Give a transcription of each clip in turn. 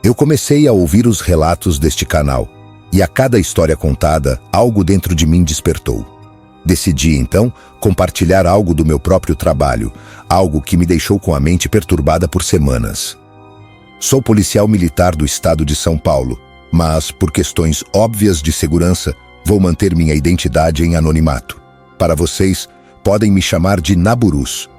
Eu comecei a ouvir os relatos deste canal, e a cada história contada, algo dentro de mim despertou. Decidi, então, compartilhar algo do meu próprio trabalho, algo que me deixou com a mente perturbada por semanas. Sou policial militar do estado de São Paulo, mas, por questões óbvias de segurança, vou manter minha identidade em anonimato. Para vocês, podem me chamar de Naburus.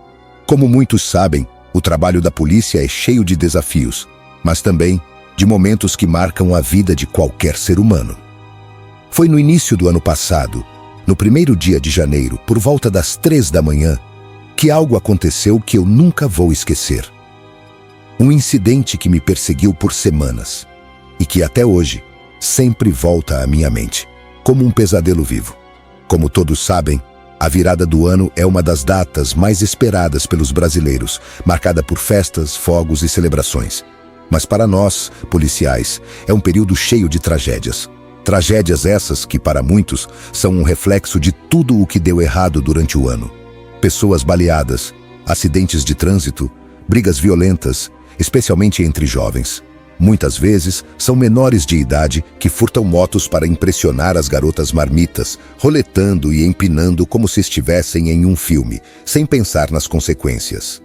Como muitos sabem, o trabalho da polícia é cheio de desafios, mas também de momentos que marcam a vida de qualquer ser humano. Foi no início do ano passado, no primeiro dia de janeiro, por volta das 3 da manhã, que algo aconteceu que eu nunca vou esquecer. Um incidente que me perseguiu por semanas e que até hoje sempre volta à minha mente, como um pesadelo vivo. Como todos sabem, a virada do ano é uma das datas mais esperadas pelos brasileiros, marcada por festas, fogos e celebrações. Mas para nós, policiais, é um período cheio de tragédias. Tragédias essas que, para muitos, são um reflexo de tudo o que deu errado durante o ano. Pessoas baleadas, acidentes de trânsito, brigas violentas, especialmente entre jovens. Muitas vezes, são menores de idade que furtam motos para impressionar as garotas marmitas, roletando e empinando como se estivessem em um filme, sem pensar nas consequências.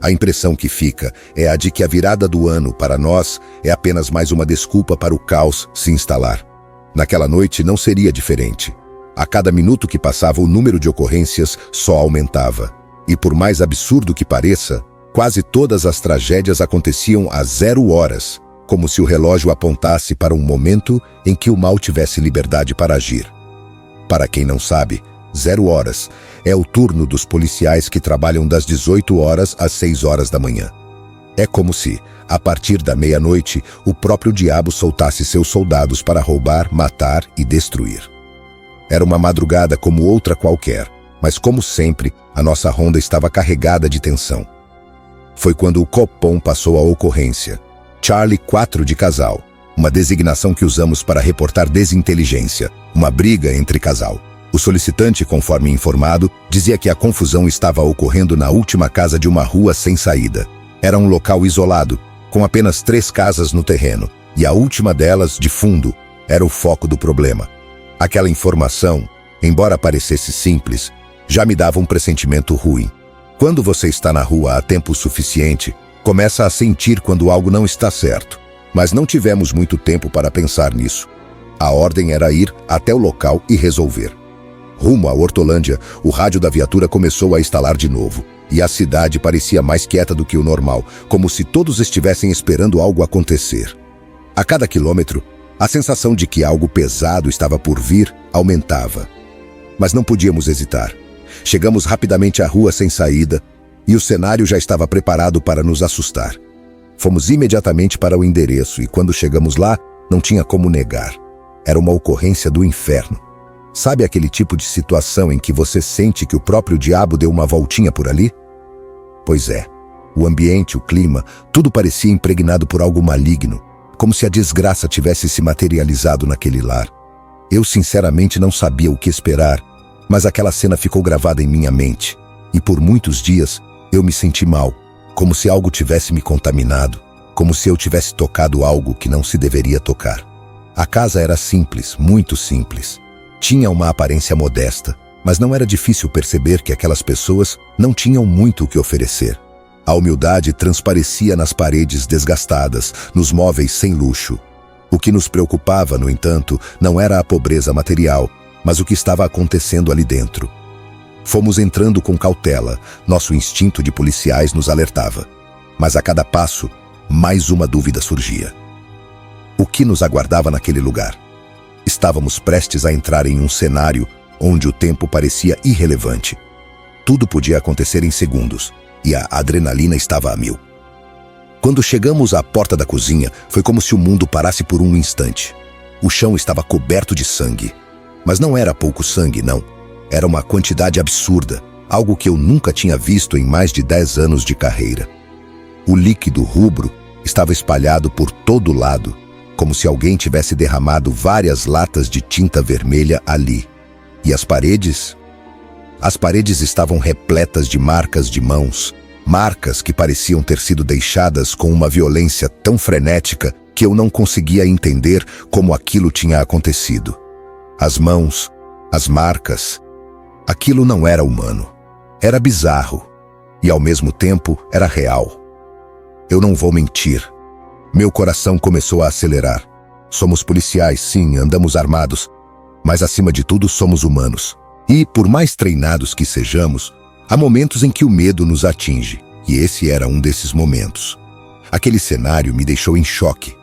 A impressão que fica é a de que a virada do ano, para nós, é apenas mais uma desculpa para o caos se instalar. Naquela noite não seria diferente. A cada minuto que passava, o número de ocorrências só aumentava. E por mais absurdo que pareça, quase todas as tragédias aconteciam a 0 horas, como se o relógio apontasse para um momento em que o mal tivesse liberdade para agir. Para quem não sabe, 0 horas é o turno dos policiais que trabalham das 18 horas às 6 horas da manhã. É como se, a partir da meia-noite, o próprio diabo soltasse seus soldados para roubar, matar e destruir. Era uma madrugada como outra qualquer, mas como sempre, a nossa ronda estava carregada de tensão. Foi quando o Copom passou a ocorrência. Charlie 4 de casal, uma designação que usamos para reportar desinteligência, uma briga entre casal. O solicitante, conforme informado, dizia que a confusão estava ocorrendo na última casa de uma rua sem saída. Era um local isolado, com apenas 3 casas no terreno, e a última delas, de fundo, era o foco do problema. Aquela informação, embora parecesse simples, já me dava um pressentimento ruim. Quando você está na rua há tempo suficiente, começa a sentir quando algo não está certo. Mas não tivemos muito tempo para pensar nisso. A ordem era ir até o local e resolver. Rumo à Hortolândia, o rádio da viatura começou a estalar de novo, e a cidade parecia mais quieta do que o normal, como se todos estivessem esperando algo acontecer. A cada quilômetro, a sensação de que algo pesado estava por vir aumentava. Mas não podíamos hesitar. Chegamos rapidamente à rua sem saída, e o cenário já estava preparado para nos assustar. Fomos imediatamente para o endereço, e quando chegamos lá, não tinha como negar. Era uma ocorrência do inferno. Sabe aquele tipo de situação em que você sente que o próprio diabo deu uma voltinha por ali? Pois é, o ambiente, o clima, tudo parecia impregnado por algo maligno, como se a desgraça tivesse se materializado naquele lar. Eu sinceramente não sabia o que esperar, mas aquela cena ficou gravada em minha mente, e por muitos dias eu me senti mal, como se algo tivesse me contaminado, como se eu tivesse tocado algo que não se deveria tocar. A casa era simples, muito simples. Tinha uma aparência modesta, mas não era difícil perceber que aquelas pessoas não tinham muito o que oferecer. A humildade transparecia nas paredes desgastadas, nos móveis sem luxo. O que nos preocupava, no entanto, não era a pobreza material, mas o que estava acontecendo ali dentro. Fomos entrando com cautela, nosso instinto de policiais nos alertava. Mas a cada passo, mais uma dúvida surgia. O que nos aguardava naquele lugar? Estávamos prestes a entrar em um cenário onde o tempo parecia irrelevante. Tudo podia acontecer em segundos, e a adrenalina estava a 1000. Quando chegamos à porta da cozinha, foi como se o mundo parasse por um instante. O chão estava coberto de sangue. Mas não era pouco sangue, não. Era uma quantidade absurda, algo que eu nunca tinha visto em mais de 10 anos de carreira. O líquido rubro estava espalhado por todo lado, como se alguém tivesse derramado várias latas de tinta vermelha ali. E as paredes? As paredes estavam repletas de marcas de mãos, marcas que pareciam ter sido deixadas com uma violência tão frenética que eu não conseguia entender como aquilo tinha acontecido. As mãos, as marcas, aquilo não era humano. Era bizarro e, ao mesmo tempo, era real. Eu não vou mentir. Meu coração começou a acelerar. Somos policiais, sim, andamos armados, mas acima de tudo somos humanos. E, por mais treinados que sejamos, há momentos em que o medo nos atinge, e esse era um desses momentos. Aquele cenário me deixou em choque.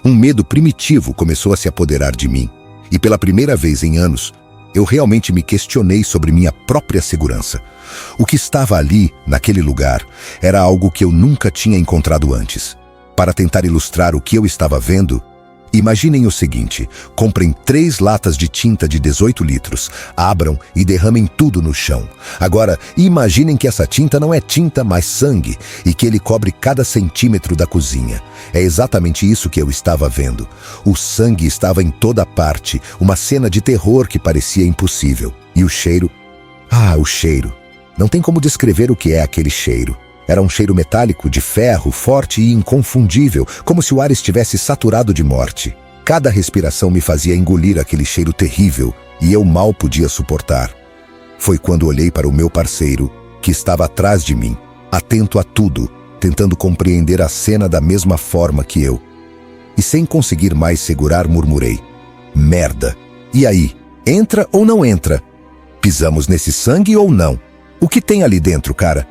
Um medo primitivo começou a se apoderar de mim, e pela primeira vez em anos, eu realmente me questionei sobre minha própria segurança. O que estava ali, naquele lugar, era algo que eu nunca tinha encontrado antes. Para tentar ilustrar o que eu estava vendo, imaginem o seguinte: comprem 3 latas de tinta de 18 litros, abram e derramem tudo no chão. Agora, imaginem que essa tinta não é tinta, mas sangue, e que ele cobre cada centímetro da cozinha. É exatamente isso que eu estava vendo. O sangue estava em toda parte, uma cena de terror que parecia impossível. E o cheiro? Ah, o cheiro. Não tem como descrever o que é aquele cheiro. Era um cheiro metálico, de ferro, forte e inconfundível, como se o ar estivesse saturado de morte. Cada respiração me fazia engolir aquele cheiro terrível, e eu mal podia suportar. Foi quando olhei para o meu parceiro, que estava atrás de mim, atento a tudo, tentando compreender a cena da mesma forma que eu. E sem conseguir mais segurar, murmurei: merda! E aí, entra ou não entra? Pisamos nesse sangue ou não? O que tem ali dentro, cara?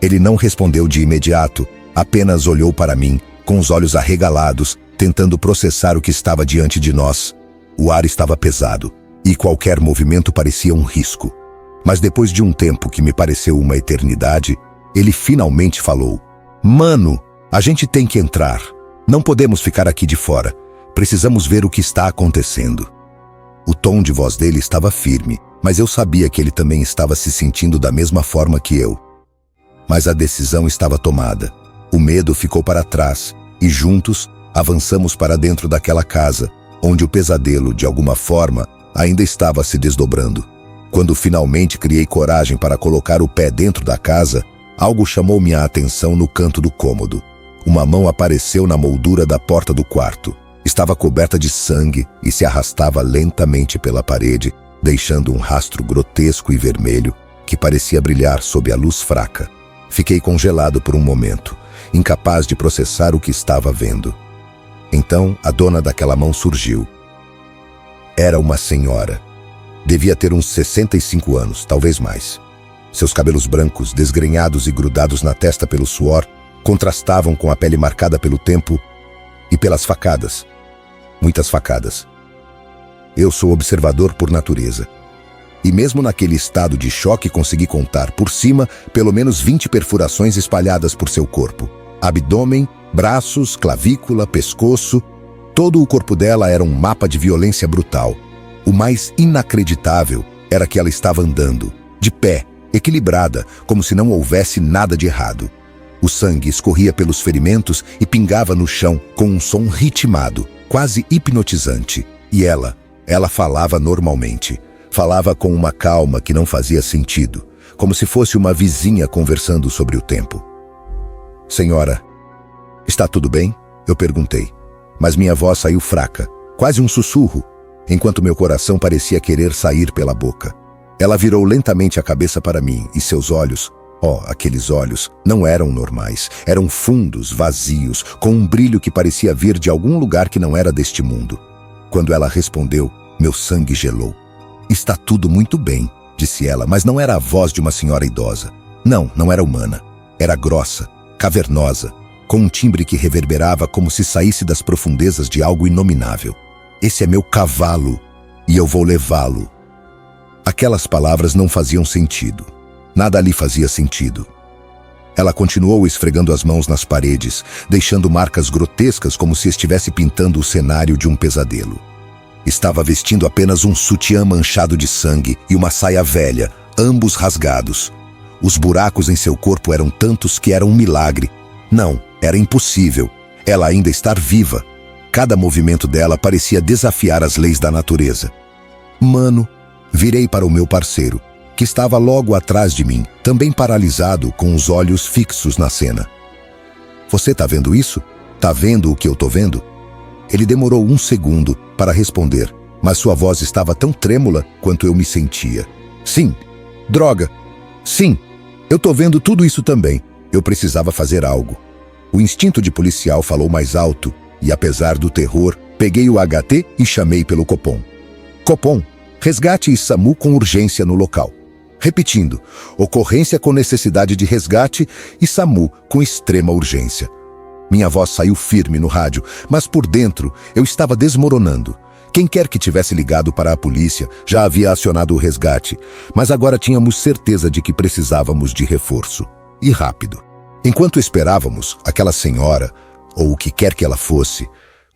Ele não respondeu de imediato, apenas olhou para mim, com os olhos arregalados, tentando processar o que estava diante de nós. O ar estava pesado, e qualquer movimento parecia um risco. Mas depois de um tempo que me pareceu uma eternidade, ele finalmente falou: mano, a gente tem que entrar. Não podemos ficar aqui de fora. Precisamos ver o que está acontecendo. O tom de voz dele estava firme, mas eu sabia que ele também estava se sentindo da mesma forma que eu. Mas a decisão estava tomada. O medo ficou para trás e juntos avançamos para dentro daquela casa, onde o pesadelo, de alguma forma, ainda estava se desdobrando. Quando finalmente criei coragem para colocar o pé dentro da casa, algo chamou minha atenção no canto do cômodo. Uma mão apareceu na moldura da porta do quarto. Estava coberta de sangue e se arrastava lentamente pela parede, deixando um rastro grotesco e vermelho que parecia brilhar sob a luz fraca. Fiquei congelado por um momento, incapaz de processar o que estava vendo. Então, a dona daquela mão surgiu. Era uma senhora. Devia ter uns 65 anos, talvez mais. Seus cabelos brancos, desgrenhados e grudados na testa pelo suor, contrastavam com a pele marcada pelo tempo e pelas facadas. Muitas facadas. Eu sou observador por natureza. E mesmo naquele estado de choque consegui contar, por cima, pelo menos 20 perfurações espalhadas por seu corpo. Abdômen, braços, clavícula, pescoço. Todo o corpo dela era um mapa de violência brutal. O mais inacreditável era que ela estava andando, de pé, equilibrada, como se não houvesse nada de errado. O sangue escorria pelos ferimentos e pingava no chão com um som ritmado, quase hipnotizante. E ela falava normalmente. Falava com uma calma que não fazia sentido, como se fosse uma vizinha conversando sobre o tempo. Senhora, está tudo bem? Eu perguntei, mas minha voz saiu fraca, quase um sussurro, enquanto meu coração parecia querer sair pela boca. Ela virou lentamente a cabeça para mim e seus olhos, aqueles olhos, não eram normais, eram fundos, vazios, com um brilho que parecia vir de algum lugar que não era deste mundo. Quando ela respondeu, meu sangue gelou. Está tudo muito bem, disse ela, mas não era a voz de uma senhora idosa. Não era humana. Era grossa, cavernosa, com um timbre que reverberava como se saísse das profundezas de algo inominável. Esse é meu cavalo, e eu vou levá-lo. Aquelas palavras não faziam sentido. Nada ali fazia sentido. Ela continuou esfregando as mãos nas paredes, deixando marcas grotescas como se estivesse pintando o cenário de um pesadelo. Estava vestindo apenas um sutiã manchado de sangue e uma saia velha, ambos rasgados. Os buracos em seu corpo eram tantos que era um milagre. Não, era impossível. Ela ainda estar viva. Cada movimento dela parecia desafiar as leis da natureza. Mano, virei para o meu parceiro, que estava logo atrás de mim, também paralisado, com os olhos fixos na cena. Você tá vendo isso? Tá vendo o que eu tô vendo? Ele demorou um segundo para responder, mas sua voz estava tão trêmula quanto eu me sentia. Sim, droga. Sim, eu tô vendo tudo isso também. Eu precisava fazer algo. O instinto de policial falou mais alto e, apesar do terror, peguei o HT e chamei pelo Copom. Copom, resgate e SAMU com urgência no local. Repetindo, ocorrência com necessidade de resgate e SAMU com extrema urgência. Minha voz saiu firme no rádio, mas por dentro eu estava desmoronando. Quem quer que tivesse ligado para a polícia já havia acionado o resgate, mas agora tínhamos certeza de que precisávamos de reforço. E rápido. Enquanto esperávamos, aquela senhora, ou o que quer que ela fosse,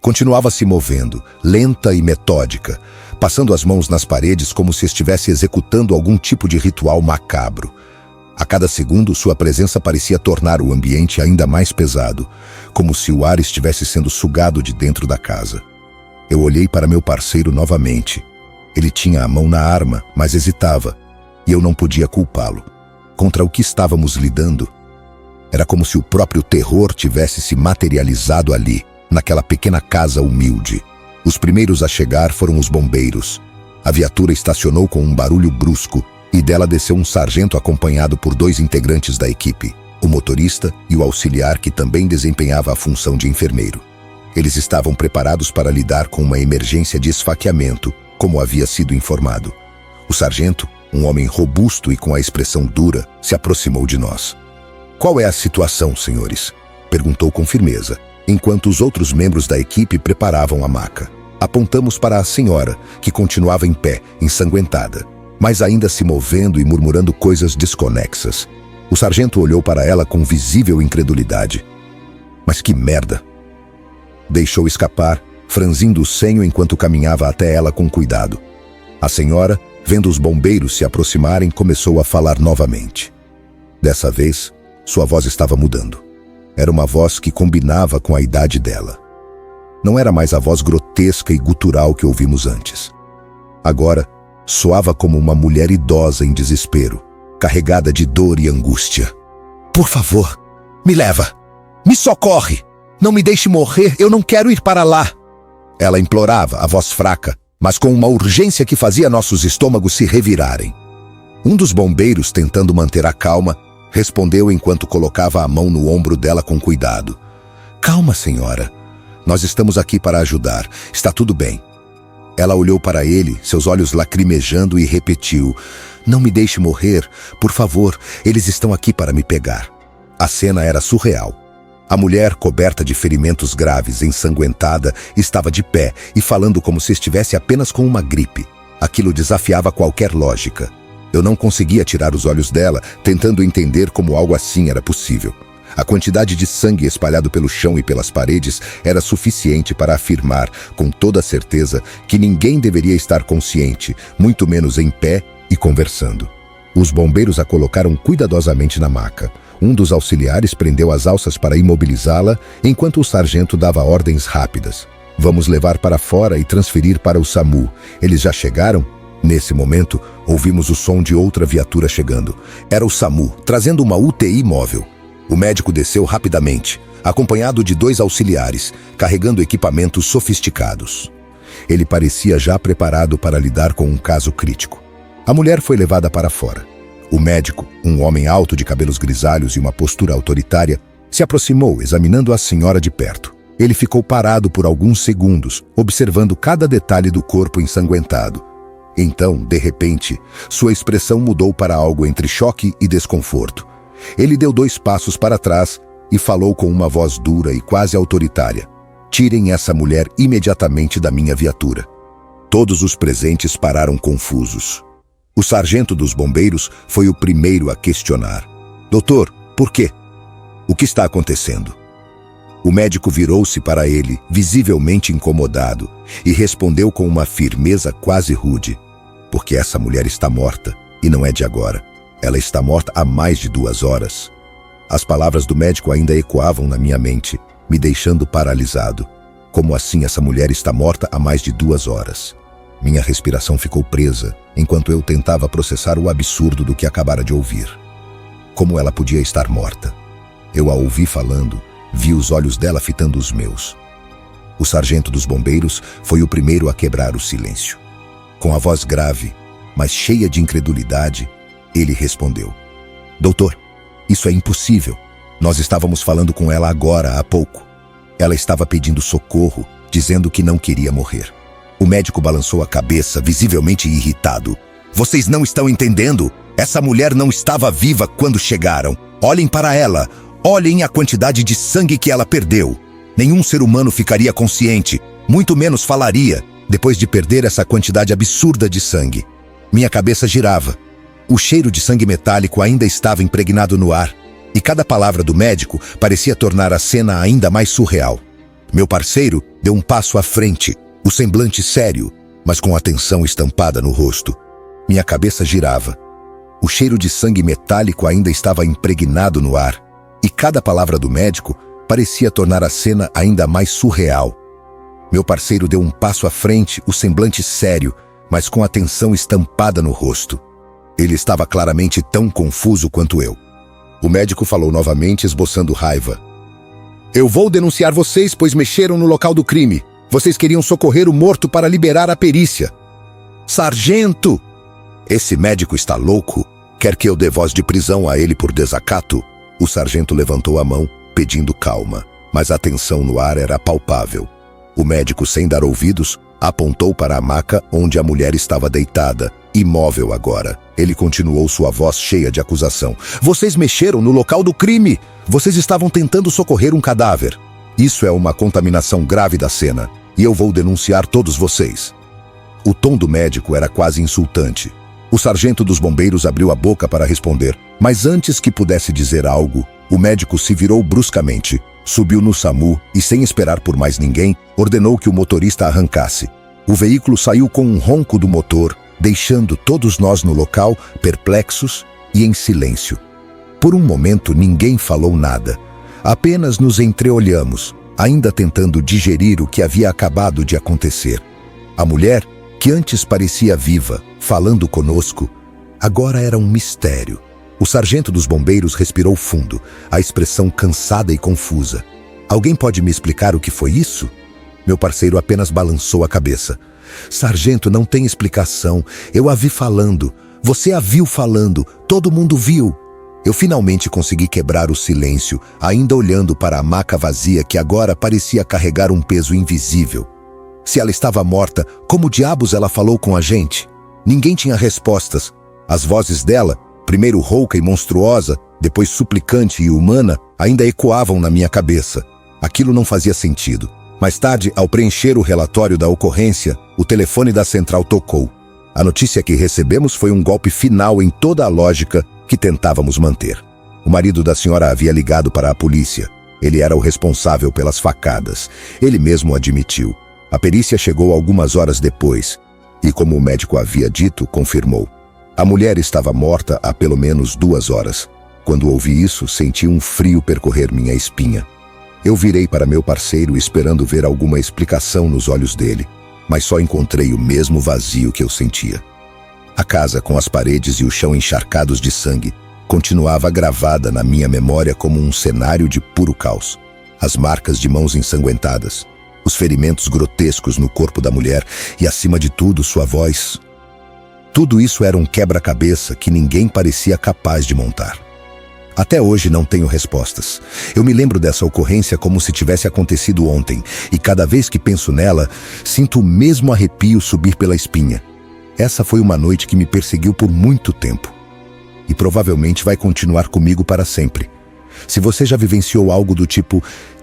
continuava se movendo, lenta e metódica, passando as mãos nas paredes como se estivesse executando algum tipo de ritual macabro. A cada segundo, sua presença parecia tornar o ambiente ainda mais pesado, como se o ar estivesse sendo sugado de dentro da casa. Eu olhei para meu parceiro novamente. Ele tinha a mão na arma, mas hesitava, e eu não podia culpá-lo. Contra o que estávamos lidando, era como se o próprio terror tivesse se materializado ali, naquela pequena casa humilde. Os primeiros a chegar foram os bombeiros. A viatura estacionou com um barulho brusco e dela desceu um sargento acompanhado por 2 integrantes da equipe, o motorista e o auxiliar que também desempenhava a função de enfermeiro. Eles estavam preparados para lidar com uma emergência de esfaqueamento, como havia sido informado. O sargento, um homem robusto e com a expressão dura, se aproximou de nós. "Qual é a situação, senhores?" perguntou com firmeza, enquanto os outros membros da equipe preparavam a maca. Apontamos para a senhora, que continuava em pé, ensanguentada, mas ainda se movendo e murmurando coisas desconexas. O sargento olhou para ela com visível incredulidade. "Mas que merda!" Deixou escapar, franzindo o senho enquanto caminhava até ela com cuidado. A senhora, vendo os bombeiros se aproximarem, começou a falar novamente. Dessa vez, sua voz estava mudando. Era uma voz que combinava com a idade dela. Não era mais a voz grotesca e gutural que ouvimos antes. Agora, soava como uma mulher idosa em desespero, carregada de dor e angústia. "Por favor, me leva! Me socorre! Não me deixe morrer, eu não quero ir para lá!" Ela implorava, a voz fraca, mas com uma urgência que fazia nossos estômagos se revirarem. Um dos bombeiros, tentando manter a calma, respondeu enquanto colocava a mão no ombro dela com cuidado. "Calma, senhora. Nós estamos aqui para ajudar. Está tudo bem." Ela olhou para ele, seus olhos lacrimejando, e repetiu: "Não me deixe morrer. Por favor, eles estão aqui para me pegar." A cena era surreal. A mulher, coberta de ferimentos graves, ensanguentada, estava de pé e falando como se estivesse apenas com uma gripe. Aquilo desafiava qualquer lógica. Eu não conseguia tirar os olhos dela, tentando entender como algo assim era possível. A quantidade de sangue espalhado pelo chão e pelas paredes era suficiente para afirmar, com toda certeza, que ninguém deveria estar consciente, muito menos em pé e conversando. Os bombeiros a colocaram cuidadosamente na maca. Um dos auxiliares prendeu as alças para imobilizá-la, enquanto o sargento dava ordens rápidas. "Vamos levar para fora e transferir para o SAMU. Eles já chegaram?" Nesse momento, ouvimos o som de outra viatura chegando. Era o SAMU, trazendo uma UTI móvel. O médico desceu rapidamente, acompanhado de 2 auxiliares, carregando equipamentos sofisticados. Ele parecia já preparado para lidar com um caso crítico. A mulher foi levada para fora. O médico, um homem alto de cabelos grisalhos e uma postura autoritária, se aproximou, examinando a senhora de perto. Ele ficou parado por alguns segundos, observando cada detalhe do corpo ensanguentado. Então, de repente, sua expressão mudou para algo entre choque e desconforto. Ele deu 2 passos para trás e falou com uma voz dura e quase autoritária: "Tirem essa mulher imediatamente da minha viatura." Todos os presentes pararam confusos. O sargento dos bombeiros foi o primeiro a questionar: "Doutor, por quê? O que está acontecendo?" O médico virou-se para ele, visivelmente incomodado, e respondeu com uma firmeza quase rude: "Porque essa mulher está morta, e não é de agora. Ela está morta há mais de 2 horas." As palavras do médico ainda ecoavam na minha mente, me deixando paralisado. Como assim essa mulher está morta há mais de 2 horas? Minha respiração ficou presa, enquanto eu tentava processar o absurdo do que acabara de ouvir. Como ela podia estar morta? Eu a ouvi falando, vi os olhos dela fitando os meus. O sargento dos bombeiros foi o primeiro a quebrar o silêncio. Com a voz grave, mas cheia de incredulidade, ele respondeu: Doutor, isso é impossível. Nós estávamos falando com ela agora, há pouco. Ela estava pedindo socorro, dizendo que não queria morrer. O médico balançou a cabeça, visivelmente irritado. Vocês não estão entendendo? Essa mulher não estava viva quando chegaram. Olhem para ela. Olhem a quantidade de sangue que ela perdeu. Nenhum ser humano ficaria consciente, muito menos falaria, depois de perder essa quantidade absurda de sangue. Minha cabeça girava. O cheiro de sangue metálico ainda estava impregnado no ar, e cada palavra do médico parecia tornar a cena ainda mais surreal. Meu parceiro deu um passo à frente, o semblante sério, mas com a tensão estampada no rosto. Minha cabeça girava. O cheiro de sangue metálico ainda estava impregnado no ar, e cada palavra do médico parecia tornar a cena ainda mais surreal. Meu parceiro deu um passo à frente, o semblante sério, mas com a tensão estampada no rosto. Ele estava claramente tão confuso quanto eu. O médico falou novamente, esboçando raiva. Eu vou denunciar vocês, pois mexeram no local do crime. Vocês queriam socorrer o morto para liberar a perícia. Sargento! Esse médico está louco? Quer que eu dê voz de prisão a ele por desacato? O sargento levantou a mão, pedindo calma, mas a tensão no ar era palpável. O médico, sem dar ouvidos, apontou para a maca onde a mulher estava deitada, imóvel agora. Ele continuou, sua voz cheia de acusação. Vocês mexeram no local do crime! Vocês estavam tentando socorrer um cadáver. Isso é uma contaminação grave da cena, e eu vou denunciar todos vocês. O tom do médico era quase insultante. O sargento dos bombeiros abriu a boca para responder, mas antes que pudesse dizer algo, o médico se virou bruscamente, subiu no SAMU e, sem esperar por mais ninguém, ordenou que o motorista arrancasse. O veículo saiu com um ronco do motor, deixando todos nós no local perplexos e em silêncio. Por um momento ninguém falou nada. Apenas nos entreolhamos, ainda tentando digerir o que havia acabado de acontecer. A mulher, que antes parecia viva, falando conosco, agora era um mistério. O sargento dos bombeiros respirou fundo, a expressão cansada e confusa. Alguém pode me explicar o que foi isso? Meu parceiro apenas balançou a cabeça. Sargento, não tem explicação. Eu a vi falando. Você a viu falando. Todo mundo viu. Eu finalmente consegui quebrar o silêncio, ainda olhando para a maca vazia que agora parecia carregar um peso invisível. Se ela estava morta, como diabos ela falou com a gente? Ninguém tinha respostas. As vozes dela, primeiro rouca e monstruosa, depois suplicante e humana, ainda ecoavam na minha cabeça. Aquilo não fazia sentido. Mais tarde, ao preencher o relatório da ocorrência, o telefone da central tocou. A notícia que recebemos foi um golpe final em toda a lógica que tentávamos manter. O marido da senhora havia ligado para a polícia. Ele era o responsável pelas facadas. Ele mesmo admitiu. A perícia chegou algumas horas depois e, como o médico havia dito, confirmou. A mulher estava morta há pelo menos 2 horas. Quando ouvi isso, senti um frio percorrer minha espinha. Eu virei para meu parceiro esperando ver alguma explicação nos olhos dele, mas só encontrei o mesmo vazio que eu sentia. A casa, com as paredes e o chão encharcados de sangue, continuava gravada na minha memória como um cenário de puro caos. As marcas de mãos ensanguentadas, os ferimentos grotescos no corpo da mulher e, acima de tudo, sua voz. Tudo isso era um quebra-cabeça que ninguém parecia capaz de montar. Até hoje não tenho respostas. Eu me lembro dessa ocorrência como se tivesse acontecido ontem, e cada vez que penso nela, sinto o mesmo arrepio subir pela espinha. Essa foi uma noite que me perseguiu por muito tempo. E provavelmente vai continuar comigo para sempre. Se você já vivenciou algo do tipo,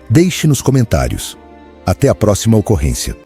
deixe nos comentários. Até a próxima ocorrência.